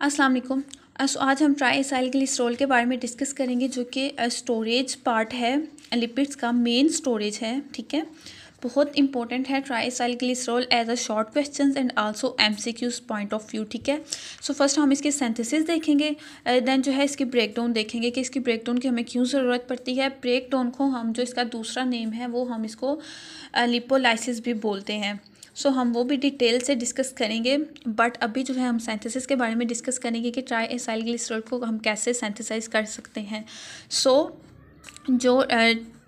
अस्सलाम वालेकुम। आज हम ट्राईएसाइलग्लिसरॉल के बारे में डिस्कस करेंगे, जो कि स्टोरेज पार्ट है, लिपिड्स का मेन स्टोरेज है। ठीक है, बहुत इंपॉर्टेंट है triacylglycerol as a short questions and also MCQs point of view. ठीक है, सो फर्स्ट हम इसके सिंथेसिस देखेंगे, देन जो है इसकी ब्रेकडाउन देखेंगे कि इसकी ब्रेकडाउन की हमें क्यों ज़रूरत पड़ती है। ब्रेकडाउन को हम, जो इसका दूसरा नेम है वो हम इसको लिपोलाइसिस भी बोलते हैं। सो हम वो भी डिटेल से डिस्कस करेंगे, बट अभी जो है हम सिंथेसिस के बारे में डिस्कस करेंगे कि ट्राईएसाइलग्लिसरॉल को हम कैसे सिंथेसाइज कर सकते हैं। सो जो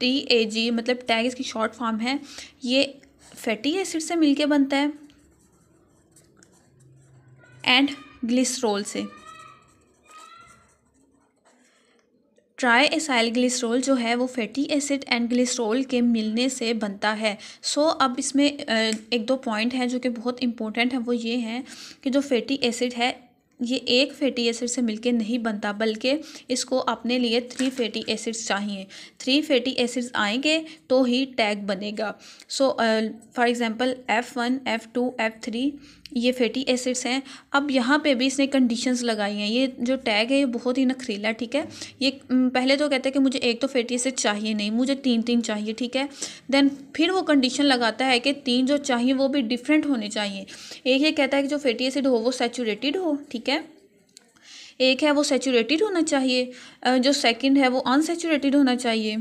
TAG मतलब टैग इसकी शॉर्ट फॉर्म है, ये फैटी एसिड से मिलके बनता है एंड ग्लिसरॉल से। ट्राईएसाइलग्लिसरॉल जो है वो फैटी एसिड एंड ग्लिसरॉल के मिलने से बनता है। सो अब इसमें एक दो पॉइंट हैं जो कि बहुत इंपॉर्टेंट है। वो ये हैं कि जो फैटी एसिड है ये एक फैटी एसिड से मिलके नहीं बनता, बल्कि इसको अपने लिए 3 फैटी एसिड्स चाहिए। 3 फैटी एसिड्स आएंगे तो ही टैग बनेगा। So for example F1, F2, F3 ये फैटी एसिड्स हैं। अब यहाँ पे भी इसने कंडीशंस लगाई हैं। ये जो टैग है ये बहुत ही नखरीला। ठीक है, ये पहले तो कहता है कि मुझे एक तो फैटी एसिड चाहिए नहीं, मुझे 3 चाहिए। ठीक है, देन फिर वो कंडीशन लगाता है कि 3 जो चाहिए वो भी डिफरेंट होने चाहिए। एक ये कहता है कि जो फैटी एसिड हो वो सैचुरेटेड हो। ठीक है, एक है वो सैचुरेटेड होना चाहिए, जो सेकंड है वो अनसैचुरेटेड होना चाहिए।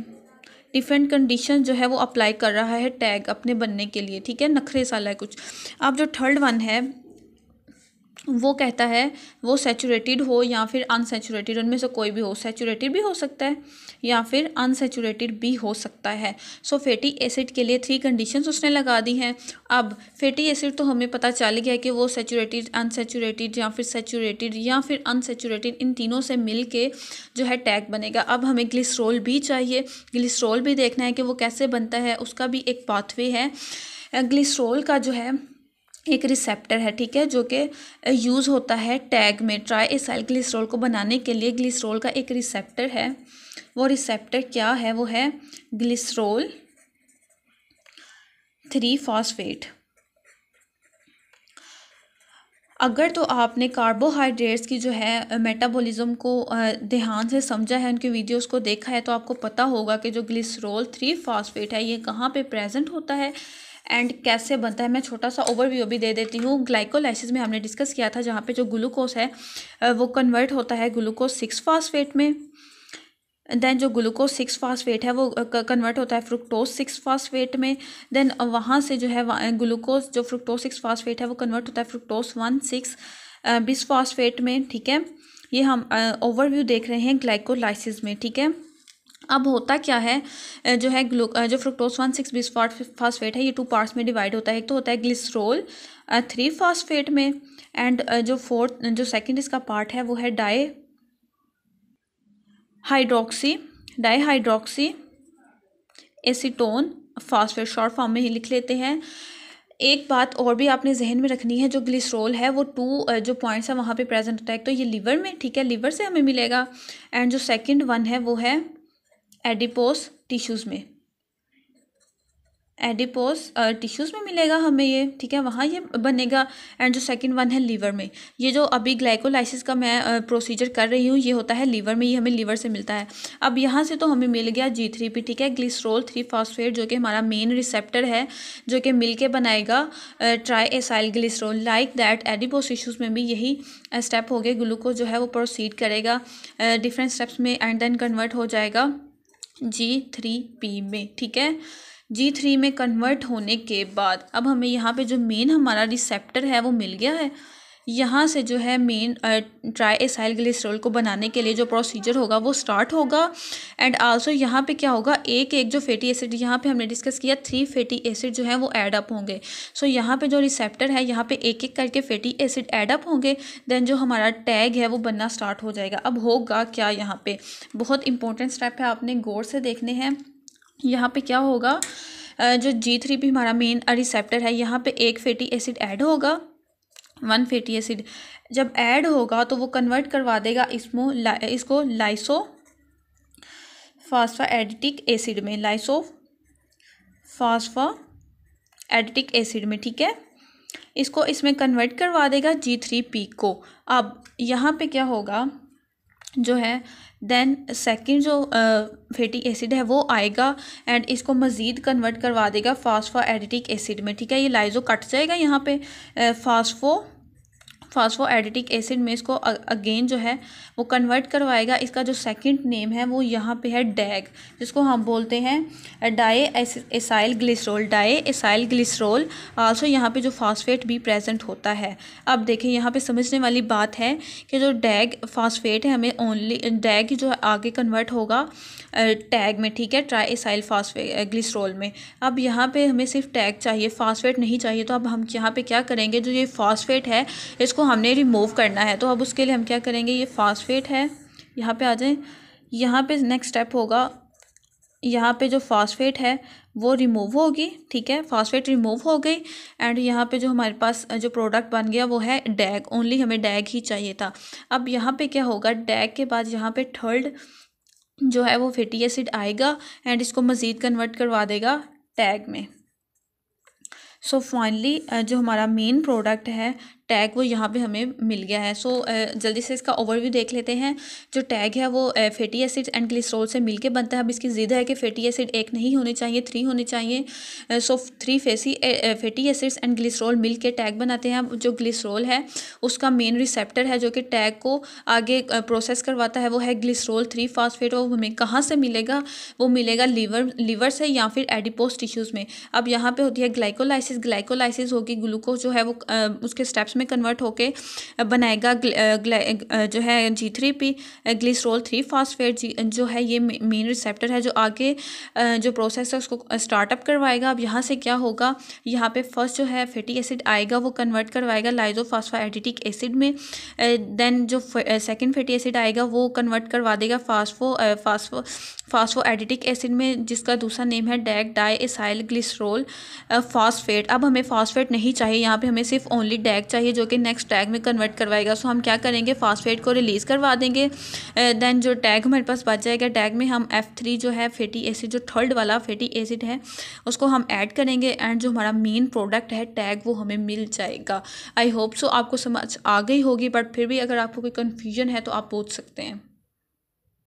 डिफरेंट कंडीशन जो है वो अप्लाई कर रहा है टैग अपने बनने के लिए। ठीक है, नखरे साला है कुछ। अब जो थर्ड वन है वो कहता है वो सैचुरेटेड हो या फिर अनसैचुरेटेड, उनमें से कोई भी हो। सैचुरेटेड भी हो सकता है या फिर अनसैचुरेटेड भी हो सकता है। सो फैटी एसिड के लिए 3 कंडीशंस उसने लगा दी हैं। अब फैटी एसिड तो हमें पता चल गया कि वो सैचुरेटेड, अनसैचुरेटेड या फिर सैचुरेटेड या फिर अनसैचुरेटेड, इन तीनों से मिल के जो है टैग बनेगा। अब हमें ग्लिसरॉल भी चाहिए। ग्लिसरॉल भी देखना है कि वो कैसे बनता है, उसका भी एक पाथवे है। ग्लिसरॉल का जो है एक रिसेप्टर है। ठीक है, जो कि यूज़ होता है टैग में। ट्राईएसाइलग्लिसरॉल को बनाने के लिए ग्लिसरॉल का एक रिसेप्टर है। वो रिसेप्टर क्या है? वो है ग्लिसरॉल 3-फॉस्फेट। अगर तो आपने कार्बोहाइड्रेट्स की जो है मेटाबॉलिज्म को ध्यान से समझा है, उनके वीडियोस को देखा है, तो आपको पता होगा कि जो ग्लिसरॉल 3-फॉस्फेट है ये कहाँ पे प्रेजेंट होता है एंड कैसे बनता है। मैं छोटा सा ओवरव्यू भी दे देती हूँ। ग्लाइकोलाइसिस में हमने डिस्कस किया था, जहाँ पे जो ग्लूकोज है वो कन्वर्ट होता है ग्लूकोज 6-फॉस्फेट में। देन जो ग्लूकोज 6-फॉस्फेट है वो कन्वर्ट होता है फ्रुक्टोज 6-फॉस्फेट में। देन वहाँ से जो है ग्लूकोज जो फ्रुक्टोज 6-फॉस्फेट है वो कन्वर्ट होता है फ्रुक्टोज 1,6-बिसफॉस्फेट में। ठीक है, ये हम ओवरव्यू देख रहे हैं ग्लाइकोलाइसिस में। ठीक है, अब होता क्या है, जो है जो फ्रुक्टोज 1,6-बिसफॉस्फेट है ये 2 पार्ट्स में डिवाइड होता है। एक तो होता है ग्लिसरॉल 3-फॉस्फेट में, एंड जो सेकंड इसका पार्ट है वो है dihydroxy acetone phosphate, short form में ही लिख लेते हैं। एक बात और भी आपने जहन में रखनी है, जो ग्लिसरॉल है वो 2 जो पॉइंट्स है वहाँ पे प्रेजेंट होता है। एक तो ये लीवर में, ठीक है, लीवर से हमें मिलेगा, एंड जो सेकंड वन है वो है एडिपोस टिश्यूज़ में। एडिपोस टिश्यूज़ में मिलेगा हमें ये। ठीक है, वहाँ ये बनेगा। एंड जो सेकंड वन है लीवर में। ये जो अभी ग्लाइकोलाइसिस का मैं प्रोसीजर कर रही हूँ ये होता है लीवर में, ये हमें लीवर से मिलता है। अब यहाँ से तो हमें मिल गया G3P। ठीक है, ग्लिसरॉल 3-फॉस्फेट, जो कि हमारा मेन रिसेप्टर है, जो कि मिल के बनाएगा ट्राईएसाइलग्लिसरॉल। लाइक दैट एडिपोस टिश्यूज़ में भी यही स्टेप हो गया। ग्लूकोज जो है वो प्रोसीड करेगा डिफरेंट स्टेप्स में एंड देन कन्वर्ट हो जाएगा G3P में। ठीक है, G3 में कन्वर्ट होने के बाद अब हमें यहाँ पे जो मेन हमारा रिसेप्टर है वो मिल गया है। यहाँ से जो है मेन ट्राईएसाइलग्लिसरॉल को बनाने के लिए जो प्रोसीजर होगा वो स्टार्ट होगा। एंड आल्सो यहाँ पे क्या होगा, एक जो फैटी एसिड यहाँ पे हमने डिस्कस किया 3 फैटी एसिड जो है वो ऐड अप होंगे। सो यहाँ पे जो रिसेप्टर है यहाँ पे एक करके फैटी एसिड ऐड अप होंगे। देन जो हमारा टैग है वो बनना स्टार्ट हो जाएगा। अब होगा क्या, यहाँ पे बहुत इंपॉर्टेंट स्टेप है, आपने गौर से देखने हैं। यहाँ पे क्या होगा, जो G3P हमारा मेन रिसेप्टर है, यहाँ पे एक फैटी एसिड ऐड होगा, 1 फैटी एसिड जब ऐड होगा तो वो कन्वर्ट करवा देगा इसको लाइसोफॉस्फेटिक एसिड में, लाइसोफॉस्फेटिक एसिड में। ठीक है, इसको इसमें कन्वर्ट करवा देगा G3P को। अब यहाँ पे क्या होगा जो है, देन सेकंड जो फैटी एसिड है वो आएगा एंड इसको मज़ीद कन्वर्ट करवा देगा फास्फोएडिटिक एसिड में। ठीक है, ये लाइजो कट जाएगा यहाँ पे फास्फोएडिटिक एसिड में, इसको अगेन जो है वो कन्वर्ट करवाएगा। इसका जो सेकंड नेम है वो यहाँ पे है डैग, जिसको हम बोलते हैं डाई एसाइल ग्लिसरॉल आल्सो यहाँ पे जो फास्फेट भी प्रेजेंट होता है। अब देखें यहाँ पे समझने वाली बात है कि जो डैग फास्फेट है, हमें ओनली डैग जो आगे कन्वर्ट होगा टैग में। ठीक है, ट्राई एसाइल फास्फेट ग्लिसरॉल में। अब यहाँ पे हमें सिर्फ टैग चाहिए, फास्फेट नहीं चाहिए। तो अब हम यहाँ पे क्या करेंगे, जो ये फास्फेट है इसको हमने रिमूव करना है। तो अब उसके लिए हम क्या करेंगे, ये फास्फेट है, यहाँ पे आ जाएं। यहाँ पे नेक्स्ट स्टेप होगा, यहाँ पे जो फास्फेट है वो रिमूव होगी। ठीक है, फास्फेट रिमूव हो गई एंड यहाँ पे जो हमारे पास जो प्रोडक्ट बन गया वो है डैग, ओनली हमें डैग ही चाहिए था। अब यहाँ पे क्या होगा, डैग के बाद यहाँ पे थर्ड जो है वो फैटी एसिड आएगा एंड इसको मज़ीद कन्वर्ट करवा देगा टैग में। सो फाइनली जो हमारा मेन प्रोडक्ट है टैग वो यहाँ पे हमें मिल गया है। सो जल्दी से इसका ओवरव्यू देख लेते हैं। जो टैग है वो फैटी एसिड एंड ग्लिसरॉल से मिलके बनता है। अब इसकी ज़िद है कि फैटी एसिड एक नहीं होने चाहिए, 3 होने चाहिए। सो 3 फैटी एसिड्स एंड ग्लिसरॉल मिल के टैग बनाते हैं। अब जो ग्लिसरॉल है उसका मेन रिसेप्टर है जो कि टैग को आगे प्रोसेस करवाता है, वो है ग्लिसरॉल 3 फास्फेट। वो हमें कहाँ से मिलेगा, वो मिलेगा लीवर से या फिर एडिपोज टिश्यूज़ में। अब यहाँ पे होती है ग्लाइकोलाइसिस होगी, ग्लूकोज जो है वो उसके स्टेप्स में कन्वर्ट होके बनाएगा जो है G3P ग्लिसरॉल 3 फास्फेट जो है ये मेन रिसेप्टर है जो आगे जो प्रोसेस है उसको स्टार्टअप करवाएगा। अब यहाँ से क्या होगा, यहाँ पे फर्स्ट जो है फैटी एसिड आएगा वो कन्वर्ट करवाएगा लाइजोफॉस्फोएडिटिक एसिड में। देन जो सेकंड फैटी एसिड आएगा वो कन्वर्ट करवा देगा फास्फोएडिटिक एसिड में, जिसका दूसरा नेम है डैग डाई एसाइल ग्लिसरॉल फास्फेट। अब हमें फास्फेट नहीं चाहिए, यहाँ पे हमें सिर्फ ओनली डैग चाहिए जो कि नेक्स्ट टैग में कन्वर्ट करवाएगा। सो हम क्या करेंगे, फास्फेट को रिलीज़ करवा देंगे। देन जो टैग हमारे पास बच जाएगा, टैग में हम F3 जो है फैटी एसिड, जो थर्ड वाला फैटी एसिड है उसको हम ऐड करेंगे एंड जो हमारा मेन प्रोडक्ट है टैग वो हमें मिल जाएगा। आई होप सो आपको समझ आ गई होगी, बट फिर भी अगर आपको कोई कन्फ्यूजन है तो आप पूछ सकते हैं।